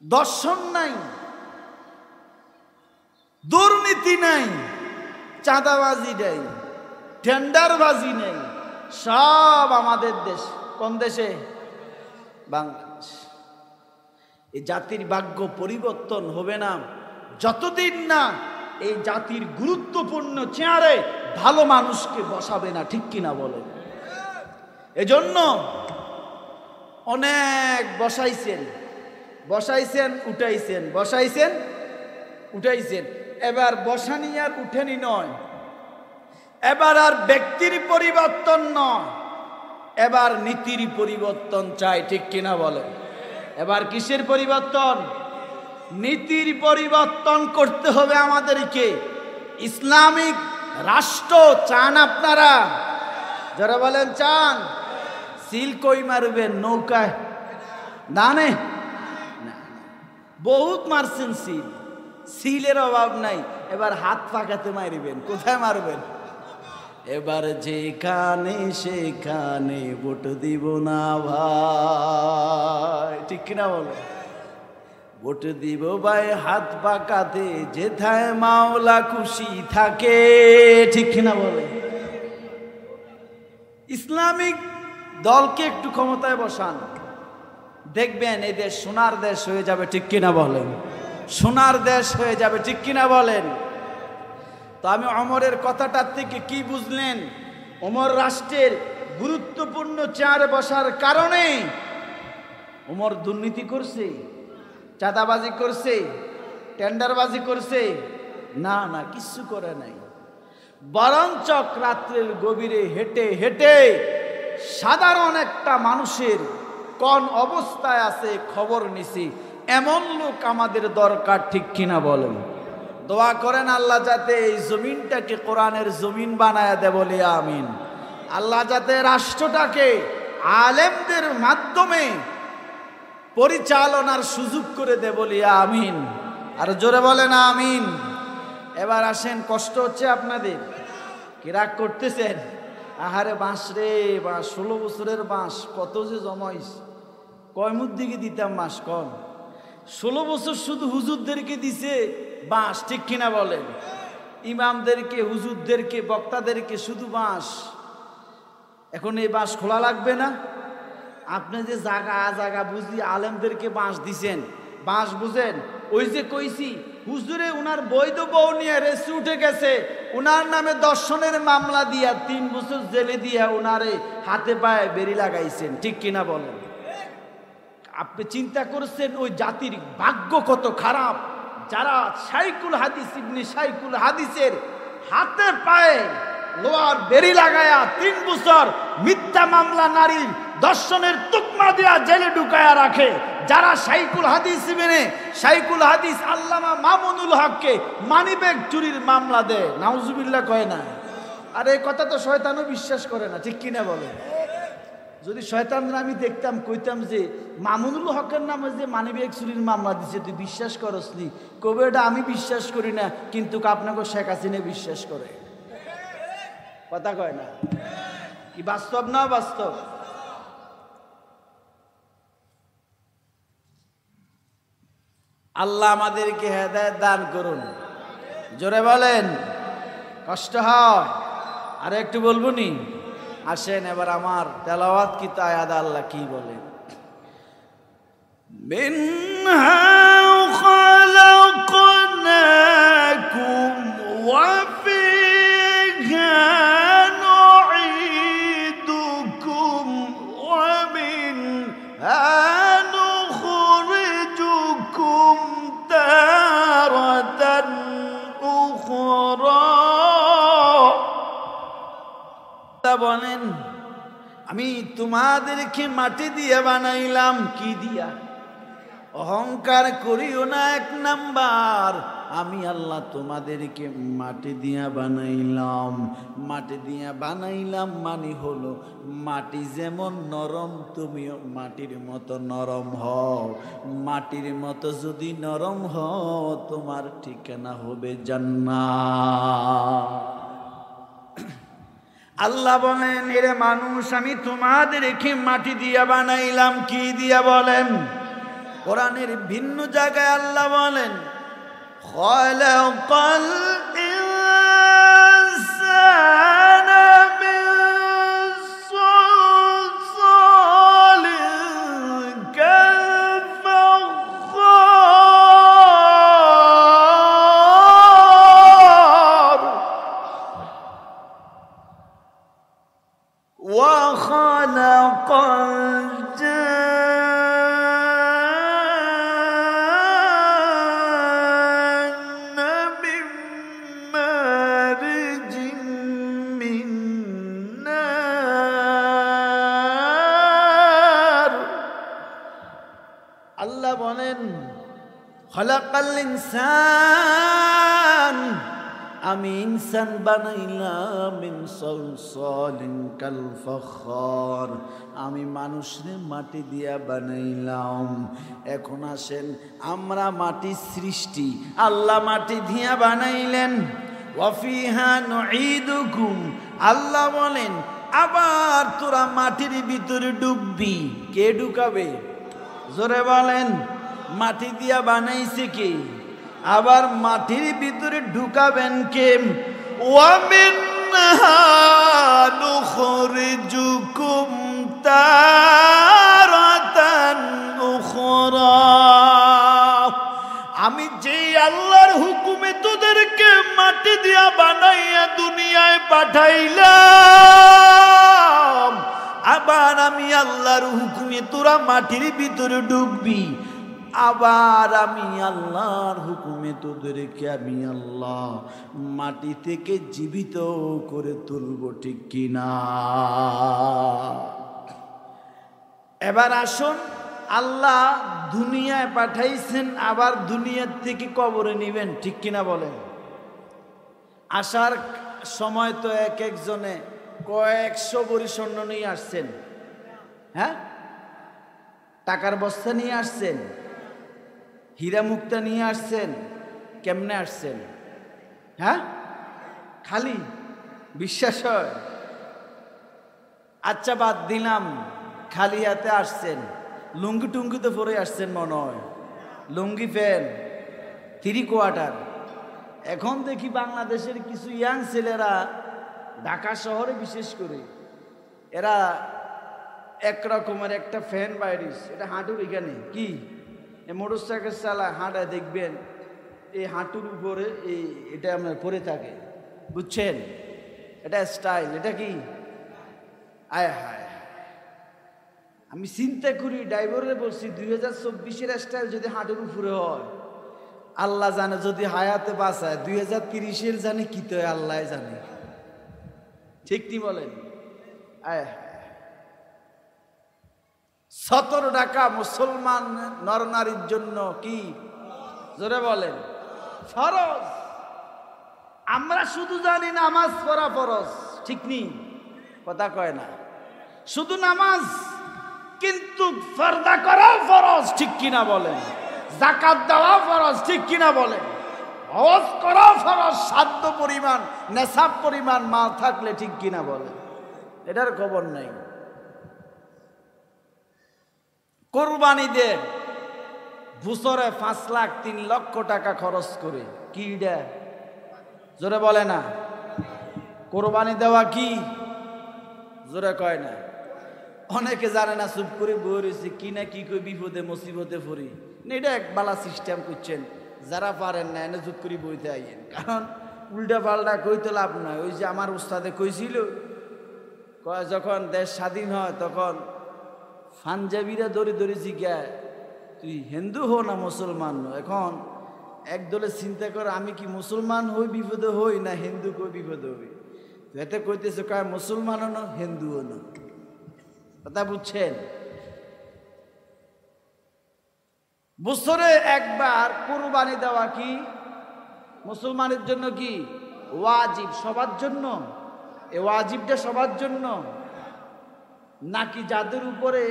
দর্শন নাই, দুর্নীতি নাই, চাঁদাবাজি নাই, টেন্ডারবাজি নেই, সব আমাদের দেশ। কোন দেশে? বাংলাদেশ। এই জাতির ভাগ্য পরিবর্তন হবে না যতদিন না এই জাতির গুরুত্বপূর্ণ চেয়ারে ভালো মানুষকে বসাবে না। ঠিক কিনা বলেন? এজন্য অনেক বসাইছেন, বসাইছেন উঠাইছেন, বসাইছেন উঠাইছেন। এবার বসানি আর উঠেনি নয়, এবার আর ব্যক্তির পরিবর্তন নয়, এবার নীতির পরিবর্তন চাই। ঠিক কিনা বলেন? এবার কিসের পরিবর্তন? নীতির পরিবর্তন করতে হবে আমাদেরকে। ইসলামিক রাষ্ট্র চান আপনারা? যারা বলেন চান, সিল কই মারবেন? নৌকায় না, বহুত মারছেন সিল, সিলের অভাব নাই। এবার হাত পাকাতে মারবেন। কোথায় মারবেন? এবার যেখানে সেখানে ভোট দিব না ভাই। ঠিক কিনা বলো? ভোট দিব ভাই হাত পাকাতে, যেথায় মাওলা খুশি থাকে। ঠিক কিনা বলে? ইসলামিক দলকে একটু ক্ষমতায় বসান, দেখবেন এই দেশ সোনার দেশ হয়ে যাবে। ঠিক কিনা বলেন? সোনার দেশ হয়ে যাবে। ঠিক কিনা বলেন? তো আমি ওমরের কথাটার থেকে কি বুঝলেন? ওমর রাষ্ট্রের গুরুত্বপূর্ণ চেয়ারে বসার কারণে ওমর দুর্নীতি করছে, চাঁদাবাজি করছে, টেন্ডারবাজি করছে? না, কিচ্ছু করে নাই। বরঞ্চ রাত্রের গভীরে হেঁটে হেঁটে সাধারণ একটা মানুষের কোন অবস্থায় আছে খবর নিছি। এমন লোক আমাদের দরকার। ঠিক কিনা বলেন? দোয়া করেন আল্লাহ যাতে এই জমিনটাকে কোরআনের জমিন বানায় দেয়, বলে আমিন। আল্লাহ যাতে রাষ্ট্রটাকে আলেমদের মাধ্যমে পরিচালনার সুযোগ করে দেয়, বলে আমিন। আর জোরে বলেন আমিন। এবার আসেন, কষ্ট হচ্ছে আপনাদের? কি রাগ করতেছেন? আহারে বাঁশ রে বাঁশ, 16 বছরের বাঁশ কত যে জমাইস, কয়মুর দিকে দিতাম বাঁশ কম। 16 বছর শুধু হুজুরদেরকে দিছে বাঁশ। ঠিক কিনা বলেন? ইমামদেরকে, হুজুরদেরকে, বক্তাদেরকে শুধু বাঁশ। এখন এই বাঁশ খোলা লাগবে না? আপনি যে জায়গা বুঝি আলেমদেরকে বাঁশ দিছেন, বাঁশ বুঝেন? ওই যে কইছি হুজুরে উনার বৈধ বউ নিয়ে রেসি উঠে গেছে, উনার নামে দর্শনের মামলা দিয়া 3 বছর জেলে দিয়া উনারে হাতে পায়ে বেরি লাগাইছেন। ঠিক কিনা বলেন? আপনি চিন্তা করছেন ওই জাতির ভাগ্য কত খারাপ, যারা শাইখুল হাদিস ইবনে শাইখুল হাদিসের হাতে পায়ে লোহার বেরি লাগায়া 3 বছর মিথ্যা মামলা, নারী দর্শনের তুকমা দিয়া জেলে ঢুকায়া রাখে। যারা শাইখুল হাদিস মেনে শাইখুল হাদিস আল্লামা মামুনুল হককে মানিব্যাগ চুরির মামলা দেয়, নাউজুবিল্লাহ কয় না? আর এই কথা তো শয়তানও বিশ্বাস করে না। ঠিক কিনা বলে? যদি শয়তানরা আমি দেখতাম, কইতাম যে মামুনুল হকের নামে যে মানিব্যাগ চুরির মামলা দিছে, তুই বিশ্বাস করসনি? কবে এটা আমি বিশ্বাস করি না, কিন্তু আপনাকে শেখ হাসিনা বিশ্বাস করে। কথা কয় না? কি বাস্তব না বাস্তব? আল্লাহ আমাদেরকে হেদায়েত দান করুন। জোরে বলেন। কষ্ট হয়? আর একটু বলবো নি? আসেন এবার আমার তেলাওয়াত কি আয়াত আল্লাহ কি বলে। মিনহা খালাকনাকুম ওয়া ফিহা নুঈদুকুম ওয়া মিনহা নুখরিজুকুম তারাতান উখরা। বলেন আমি তোমাদেরকে মাটি দিয়ে বানাইলাম। কি দিয়া? অহংকার করিও না। এক নাম্বার, আমি আল্লাহ তোমাদেরকে মাটি দিয়া বানাইলাম। মাটি দিয়া বানাইলাম মানে হলো মাটি যেমন নরম, তুমিও মাটির মতো নরম হও। মাটির মতো যদি নরম হও, তোমার ঠিকানা হবে জান্নাত। আল্লাহ বলেন, এরে মানুষ, আমি তোমাদেরকে মাটি দিয়া বানাইলাম। কি দিয়া বলেন? কোরআনের ভিন্ন জায়গায় আল্লাহ বলেন, খালাকাল ইনসানা মিন সালসালিন কালফাখার ওয়া খালাকাল খালাকাল ইনসান, আমি ইনসান বানাইলাম মিন সালসালিন কাল ফাখার, আমি মানুষরে মাটি দিয়া বানাইলাম। এখন আসেন, আমরা মাটি সৃষ্টি, আল্লাহ মাটি দিয়া বানাইলেন। ওয়া ফিহা নুঈদুকুম, আল্লাহ বলেন আবার তোরা মাটির ভিতরে ডুববি। কে ঢুকাবে? জোরে বলেন। মাটি দিয়া বানাইছে কে? আবার মাটির ভিতরে ঢুকাবেন কে? ওয়া মিনহা নুখরিজুকুম তারাতান উখরা, আমি যে আল্লাহর হুকুমে তোদেরকে মাটি দিয়া বানাইয়া দুনিয়ায় পাঠাইলাম, আবার আমি আল্লাহর হুকুমে তোরা মাটির ভিতরে ডুববি। আবার আমি আল্লাহর হুকুমে তোদেরকে আমি আল্লাহ মাটি থেকে জীবিত করে তুলব। ঠিক কিনা? এবার আসুন, আল্লাহ দুনিয়ায় পাঠাইছেন, আবার দুনিয়ার থেকে কবরে নিবেন। ঠিক কিনা বলেন? আসার সময় তো এক একজনে কয়েকশো ভরি স্বর্ণ নিয়ে আসছেন। হ্যাঁ, টাকার বস্তা নিয়ে আসছেন, হীরা মুক্তা নিয়ে আসছেন। কেমনে আসছেন? হ্যাঁ, খালি বিশ্বাস হয়? আচ্ছা, বাদ দিলাম, খালি হাতে আসছেন। লুঙ্গি টুঙ্গি তো পরে আসছেন মনে হয়, লুঙ্গি প্যান্ট, 3 কোয়ার্টার। এখন দেখি বাংলাদেশের কিছু ইয়াং ছেলেরা ঢাকা শহরে বিশেষ করে এরা এক রকমের একটা ফ্যান বাইরিস, এটা হাঁটুর এখানে কি মোটর সাইকেল চালায়, হাঁটায় দেখবেন এই হাঁটুর উপরে এটা আপনার পরে থাকে, বুঝছেন? এটা স্টাইল। এটা কি? আয় হায়, আমি চিন্তা করি, ড্রাইভারে বলছি 2024-এর স্টাইল যদি হাঁটুর উপরে হয়, আল্লাহ জানে যদি হায়াতে বাঁচায় 2030-এর জানে কি তো আল্লাহ জানে। ঠিক নি বলেন? আয় হায়, 17 টাকা মুসলমান নরনারীর জন্য কি? জোরে বলেন ফরজ। আমরা শুধু জানি নামাজ পড়া ফরজ, ঠিক নি? কথা কয় না, শুধু নামাজ, কিন্তু পর্দা করাও ফরজ। ঠিক কিনা বলেন? যাকাত দেওয়া ফরজ। ঠিক কিনা বলেন? হজ করাও ফরজ, সাধ্য পরিমাণ, নেশাব পরিমাণ মাল থাকলে। ঠিক কিনা বলেন? এটার খবর নাই। কোরবানি দে বছরে 5 লাখ 3 লক্ষ টাকা খরচ করে, কি এটা? জোরে বলে না। কোরবানি দেওয়া কি? জোরে কয় না। অনেকে জানে না, চুপ করে বই রয়েছে, কি না কি কই বিপদে মুসিবতে পড়ি। এটা এক বালা সিস্টেম করছেন, যারা পারেন না এনে চুপ করে বইতে আইয়েন, কারণ উল্টা পাল্টা কইতে লাভ নয়। ওই যে আমার উস্তাদে কইছিল, যখন দেশ স্বাধীন হয় তখন পাঞ্জাবিরা দড়ি দড়ি জিজ্ঞায়, তুই হিন্দু হো না মুসলমান হো? এখন একদলে চিন্তা করে, আমি কি মুসলমান হই বিপদে হই না হিন্দু কই বিপদে হই? এতে কইতেছে, কয় মুসলমানও না হিন্দুও না। কথা বুঝছেন? বছরে একবার কুরবানি দেওয়া কি মুসলমানের জন্য কি ওয়াজিব? সবার জন্য? এই ওয়াজিবটা সবার জন্য নাকি যাদের উপরে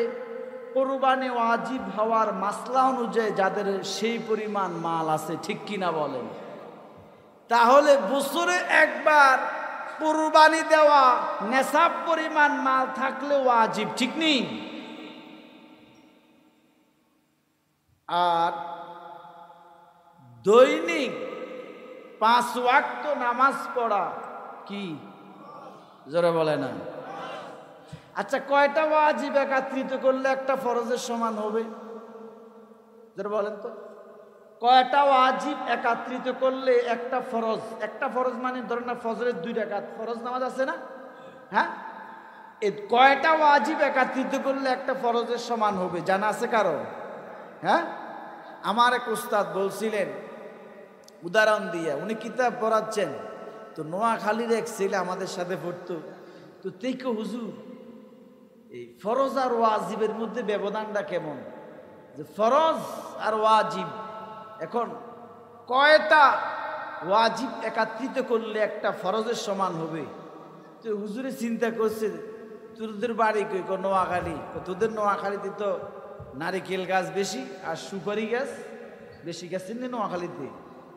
কুরবানি ওয়াজিব হওয়ার মাসলা অনুযায়ী যাদের সেই পরিমাণ মাল আছে, ঠিক কিনা বলেন? তাহলে বছরে একবার কুরবানি দেওয়া নেশাব পরিমাণ মাল থাকলে ওয়াজিব, ঠিক নেই? আর দৈনিক 5 ওয়াক্ত নামাজ পড়া কি? জোরে বলে না? আচ্ছা, কয়টা ওয়াজিব একত্রিত করলে একটা ফরজের সমান হবে? জোরে বলেন তো, কয়টা ওয়াজিব একত্রিত করলে একটা ফরজ? একটা ফরজ মানে ধরেন না, ফজরের 2 রাকাত ফরজ নামাজ আছে না? হ্যাঁ, এই কয়টা ওয়াজিব একত্রিত করলে একটা ফরজের সমান হবে জানা আছে কারো? হ্যাঁ, আমার এক উস্তাদ বলছিলেন উদাহরণ দিয়ে, উনি কিতাব পড়াচ্ছেন, তো নোয়াখালীর এক ছেলে আমাদের সাথে পড়তো, তো তেইকো হুজুর এই ফরজ আর ওয়াজিবের মধ্যে ব্যবধানটা কেমন? যে ফরজ আর ওয়াজিব, এখন কয়টা ওয়াজিব একত্রিত করলে একটা ফরজের সমান হবে? তো হুজুরে চিন্তা করছে, তোদের বাড়ি কই? নোয়াখালী। তোদের নোয়াখালীতে তো নারিকেল গাছ বেশি আর সুপারি গাছ বেশি। গাছ নোয়াখালীতে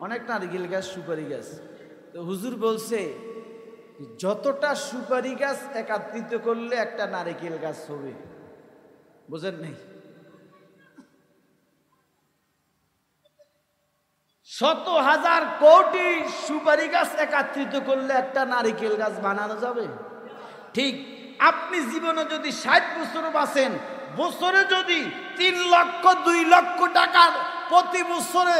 অনেক নারিকেল গাছ, সুপারি গাছ। তো হুজুর বলছে যতটা সুপারি গাছ একত্রিত করলে একটা নারিকেল গাছ হবে। বুঝেন নাই? 100,000 কোটি সুপারি গাছ একত্রিত করলে একটা নারিকেল গাছ বানানো যাবে? ঠিক আপনি জীবনে যদি 60 বছর বাঁচেন, বছরে যদি 3 লক্ষ 2 লক্ষ টাকার প্রতি বছরে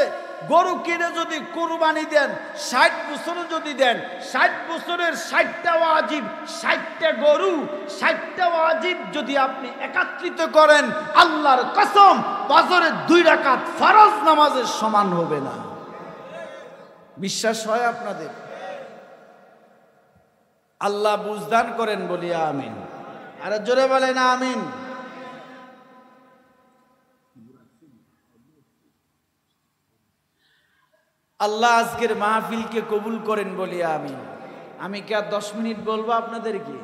গরু কিনে যদি কুরবানি দেন, 60 বছরে যদি দেন, 60 বছরের 60টা ওয়াজিব, 60টা গরু, 60টা ওয়াজিব যদি আপনি একত্রিত করেন, আল্লাহর কসম ফজরের 2 রাকাত ফরজ নামাজের সমান হবে না। বিশ্বাস হয় আপনাদের? আল্লাহ বুঝদান করেন, বলি আমিন। আরে জোরে বলেন আমিন। আল্লাহ আজকের মাহফিলকে কবুল করেন, বলি আমিন। আমি কি আর 10 মিনিট বলবো আপনাদেরকে?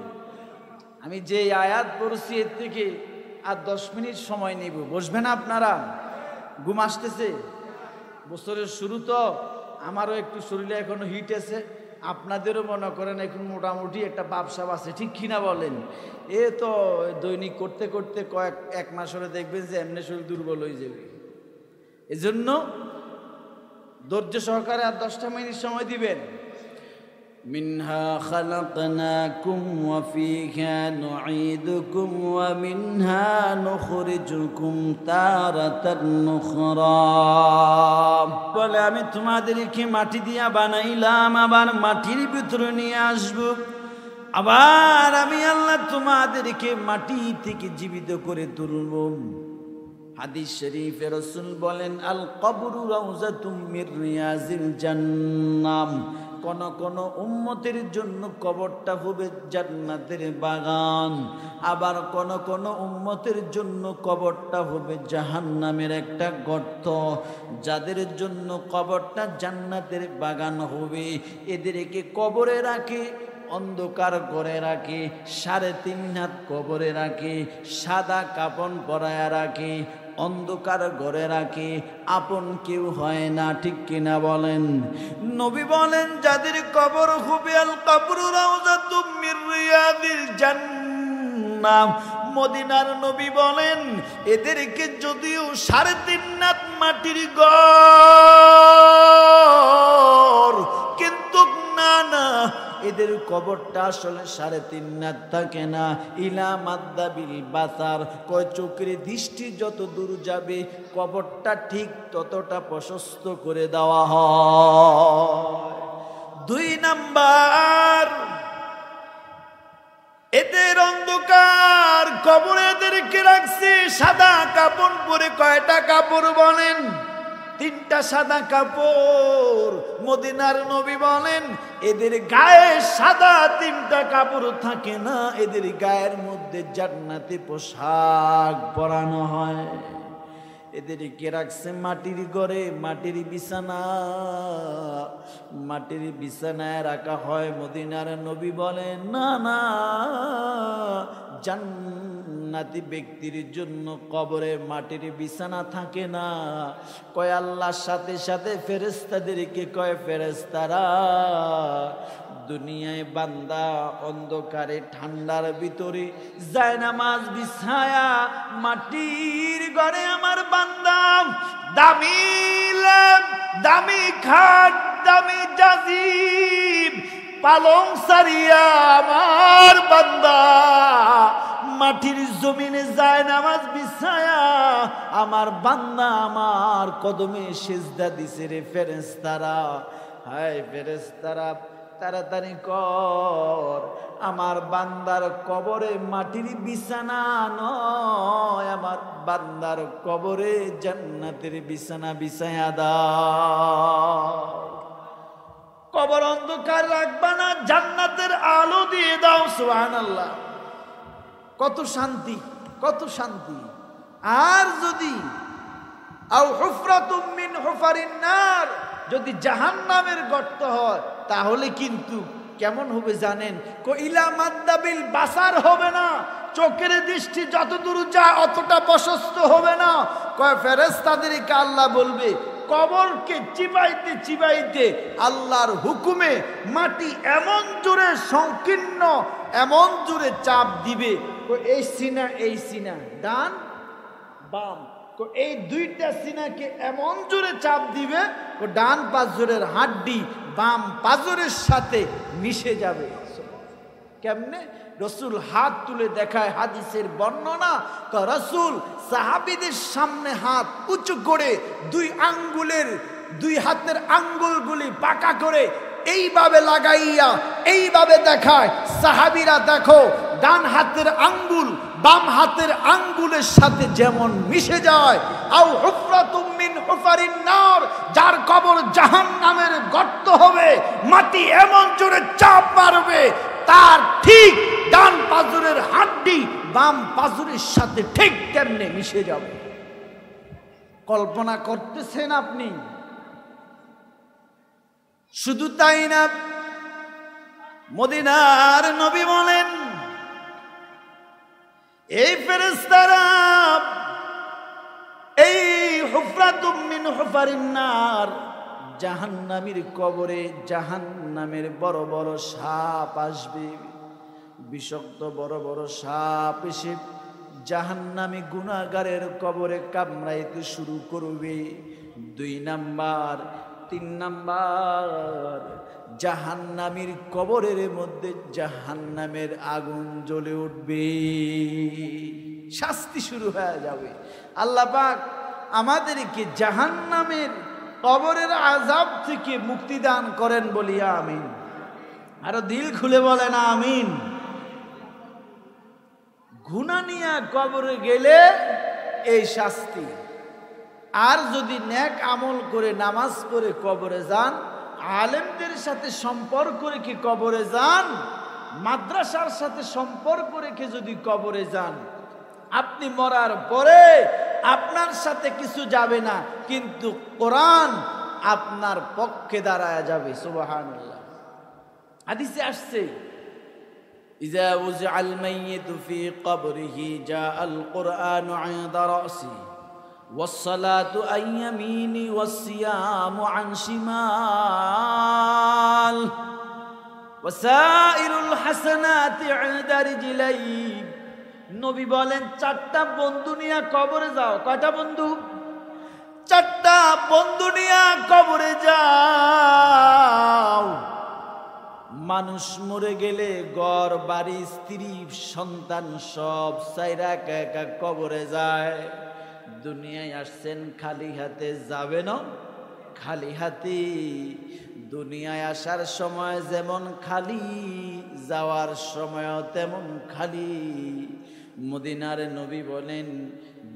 আমি যে আয়াত পড়ছি এর থেকে আর 10 মিনিট সময় নিব। বসবেন আপনারা? ঘুম আসতেছে? বছরের শুরু তো, আমারও একটু শরীরে এখনো হিট আছে, আপনাদেরও মনে করেন এখন মোটামুটি একটা ব্যবসা আছে, ঠিক কিনা বলেন? এ তো দৈনিক করতে করতে এক মাস হলে দেখবেন যে এমনি শরীর দুর্বল হয়ে যাবে। এজন্য ধৈর্য সহকারে আর 10টা মিনিট সময় দিবেন। মিনহা খালাকনাকুম ওয়া ফিহা নুঈদুকুম ওয়া মিনহা নুখরিজুকুম তারাতান নুখরা। বলে আমি তোমাদেরকে মাটি দিয়া বানাইলাম, আবার মাটির ভিতরে নিয়ে আসব, আবার আমি আল্লাহ তোমাদেরকে মাটি থেকে জীবিত করে তুলব। হাদিস শরীফে রাসূল বলেন, আল কবরু রাউযাতুম মির রিয়াজিল জান্নাম। কোন কোন উম্মতের জন্য কবরটা হবে জান্নাতের বাগান, আবার কোন কোন উম্মতের জন্য কবরটা হবে জাহান্নামের একটা গর্ত। যাদের জন্য কবরটা জান্নাতের বাগান হবে, এদেরকে কবরে রাখে, অন্ধকার করে রাখে, 3.5 হাত কবরে রাখে, সাদা কাপড় পরায়া রাখে, অন্ধকার ঘরে রাখে, আপন কেউ হয় না, ঠিক কিনা বলেন? নবী বলেন যাদের কবর হবে আল কবরু রাউযাতুম মির রিয়াদিল জান্নাহ, মদিনার নবী বলেন এদেরকে যদিও 3.5 হাত মাটির ঘর, কিন্তু না না, এদের কবরটা আসলে 3.5 হাত থাকে না। ইলা মাদ্দাবিল বাসার, কয় চোখের দৃষ্টি যত দূর যাবে কবরটা ঠিক ততটা প্রশস্ত করে দেওয়া হয়। 2 নাম্বার, এদের অন্ধকার কবরে এদেরকে রাখছে সাদা কাপড় পরে। কয়টা কাপড় বলেন? 3টা সাদা কাপড়। মদিনার নবী বলেন এদের গায়ে সাদা তিনটা কাপড় থাকে না, এদের গায়ের মধ্যে জান্নাতি পোশাক পরানো হয়। এদেরকে রাখছে মাটির ঘরে, মাটির বিছানা, মাটির বিছানায় রাখা হয়। মদিনার নবী বলেন না না, জান্নাতি ব্যক্তির জন্য কবরে মাটির বিছানা থাকে না। কয় আল্লাহর সাথে সাথে ফেরেশতাদেরকে কয়, ফেরেশতারা দুনিয়ায় বান্দা অন্ধকারে ঠান্ডার ভিতরে জায়নামাজ বিছায়া মাটির ঘরে আমার বান্দা দামি লেপ, দামি খাট, দামি জাজিব পালং সারিয়া আমার বান্দা মাটির জমিনে জায়নামাজ বিছায়া আমার বান্দা আমার কদমে সিজদা দিছে রে ফেরেশতারা। হায় ফেরেশতারা তাড়াতাড়ি কর, আমার বান্দার কবরে মাটির বিছানা নয়, আমার বান্দার কবরে জান্নাতের বিছানা বিছায়া দাও। কবর অন্ধকার রাখবা না, জান্নাতের আলো দিয়ে দাও। সুবহানাল্লাহ, কত শান্তি, কত শান্তি। আর যদি আও হুফরাতুম মিন হুফারিন নার, যদি জাহান্নামের গর্ত হয় তাহলে কিন্তু কেমন হবে জানেন? ইলা মাদ্দাবিল বাসার হবে না, চোখের দৃষ্টি যত দূর যায় অতটা প্রশস্ত হবে না। কয় ফেরেশতাদেরকে আল্লাহ বলবে কবরকে চিবাইতে চিবাইতে আল্লাহর হুকুমে মাটি এমন জোরে সংকীর্ণ, এমন জোরে চাপ দিবে, এই সিনা এই সিনা, ডান বাম, এই দুইটা সিনাকে এমন জোরে চাপ দিবে ও ডান পাঁজরের হাড্ডি বাম পাঁজরের সাথে মিশে যাবে। কেমনে? রসুল হাত তুলে দেখায়, হাদিসের বর্ণনা। রসুল সাহাবীদের সামনে হাত উঁচু করে দুই হাতের আঙ্গুলগুলি পাকা করে এইভাবে লাগাইয়া এইভাবে দেখায়, সাহাবীরা দেখো ডান হাতের আঙ্গুল বাম হাতের আঙ্গুলের সাথে যেমন মিশে যায়। আও হুফরাতুম মিন হুফারিন নার, যার কবর জাহান্নামের গর্ত হবে, মাটি এমন জোরে চাপ মারবে তার ঠিক ডান পাঁজরের হাড্ডি বাম পাঁজরের সাথে ঠিক তেমনি মিশে যাবে। কল্পনা করতেছেন আপনি? শুধু তাই না, মদিনার নবী বলেন এই ফেরেশতারা এই হুফরাতুম মিন হুফারিন নার, জাহান্নামীর কবরে জাহান্নামের বড় বড় সাপ আসবে, বিষাক্ত বড় বড় সাপ এসে জাহান্নামী গুনাহগারের কবরে কামড়াইতে শুরু করবে। 2 নাম্বার 3 নাম্বার, জাহান্নামীর কবরের মধ্যে জাহান্নামের আগুন জ্বলে উঠবে, শাস্তি শুরু হয়ে যাবে। আল্লাহ পাক আমাদেরকে জাহান্নামের কবরের আযাব থেকে মুক্তি দান করেন, বলি আমিন। আরো দিল খুলে বলেন আমিন। গুনাহ নিয়ে কবরে গেলে এই শাস্তি, আর যদি নেক আমল করে নামাজ পড়ে কবরে যান, আলেমদের সাথে সম্পর্ক রেখে কবরে যান, মাদ্রাসার সাথে সম্পর্ক রেখে যদি কবরে যান, আপনি মরার পরে আপনার সাথে কিছু যাবে না, কিন্তু কোরআন আপনার পক্ষে দাঁড়ায় যাবে। সুবহানাল্লাহ। হাদিসে আসছে ইযা উযআল মাইয়িতু ফি কবরিহি জাআল কুরআনু ইনদা রাসি ওয়াস-সালাতু আন ইয়ামিনি ওয়াস-সিয়ামু আন শিমাল ওয়াসাইরুল হাসানাতি ইনদা রিজলাই। নবী বলেন 4টা বন্ধু নিয়ে কবরে যাও। কয়টা বন্ধু? 4টা বন্ধু নিয়ে কবরে যাও। মানুষ মরে গেলে ঘর বাড়ি স্ত্রী সন্তান সব ছাইরা একা একা কবরে যায়। দুনিয়ায় আসছেন খালি হাতে, যাবে না খালি হাতে। দুনিয়ায় আসার সময় যেমন খালি, যাওয়ার সময়ও তেমন খালি। মদিনার নবী বলেন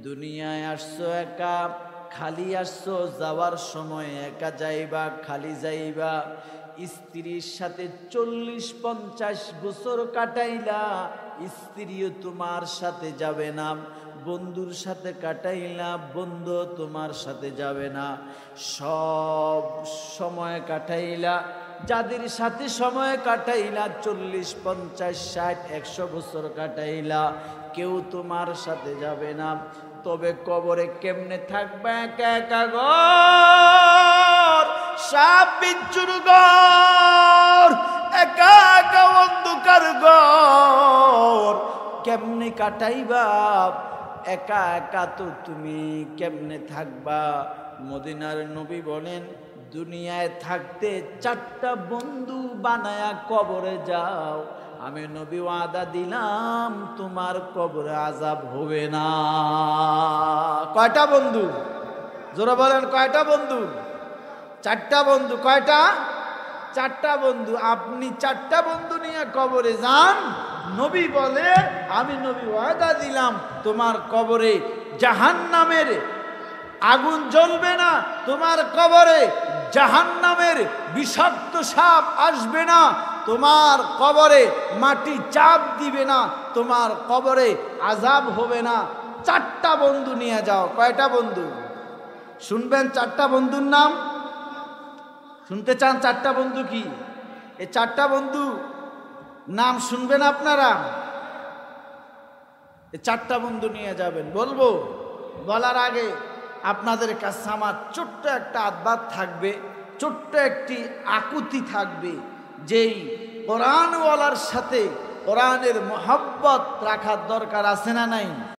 দুনিয়ায় আসছো একা, খালি আসছো, যাওয়ার সময় একা যাইবা, খালি যাইবা। স্ত্রীর সাথে 40-50 বছর কাটাইলা, স্ত্রীও তোমার সাথে যাবে না। বন্ধুর সাথে কাটাইলা, বন্ধু তোমার সাথে যাবে না। সব সময় কাটাইলা, যাদের সাথে সময় কাটাইলা 40-50-60-100 বছর কাটাইলা, কেউ তোমার সাথে যাবে না। তবে কবরে কেমনে থাকবে? একা একা ঘর, সাপ বিচ্ছুর ঘর, একা একা অন্ধকার ঘর, কেমনে কাটাইবা? একা একা তো তুমি কেমনে থাকবা? মদিনার নবী বলেন, দুনিয়ায় থাকতে 4টা বন্ধু বানায়া কবরে যাও, আমি নবী ওয়াদা দিলাম তোমার কবরে আযাব হবে না। কয়টা বন্ধু? জোরে বলেন, কয়টা বন্ধু? 4টা বন্ধু। কয়টা? 4টা বন্ধু। আপনি 4টা বন্ধু নিয়ে কবরে যান, নবী বলে আমি নবী ওয়াদা দিলাম তোমার কবরে জাহান্নামের আগুন জ্বলবে না, তোমার কবরে জাহান্নামের বিষাক্ত সাপ আসবে না, তোমার কবরে মাটি চাপ দিবে না, তোমার কবরে আযাব হবে না। 4টা বন্ধু নিয়ে যাও। কয়টা বন্ধু? শুনবেন 4টা বন্ধুর নাম? শুনতে চান 4টা বন্ধু কি? এই 4টা বন্ধু নাম শুনবেন আপনারা? এই 4টা বন্ধু নিয়ে যাবেন। বলবো, বলার আগে আপনাদের কাছে আমার ছোট্ট একটা আহ্বান থাকবে, ছোট্ট একটি আকুতি থাকবে, যেই কোরআনওয়ালার সাথে কোরআনের মহব্বত রাখার দরকার আছে না নাই?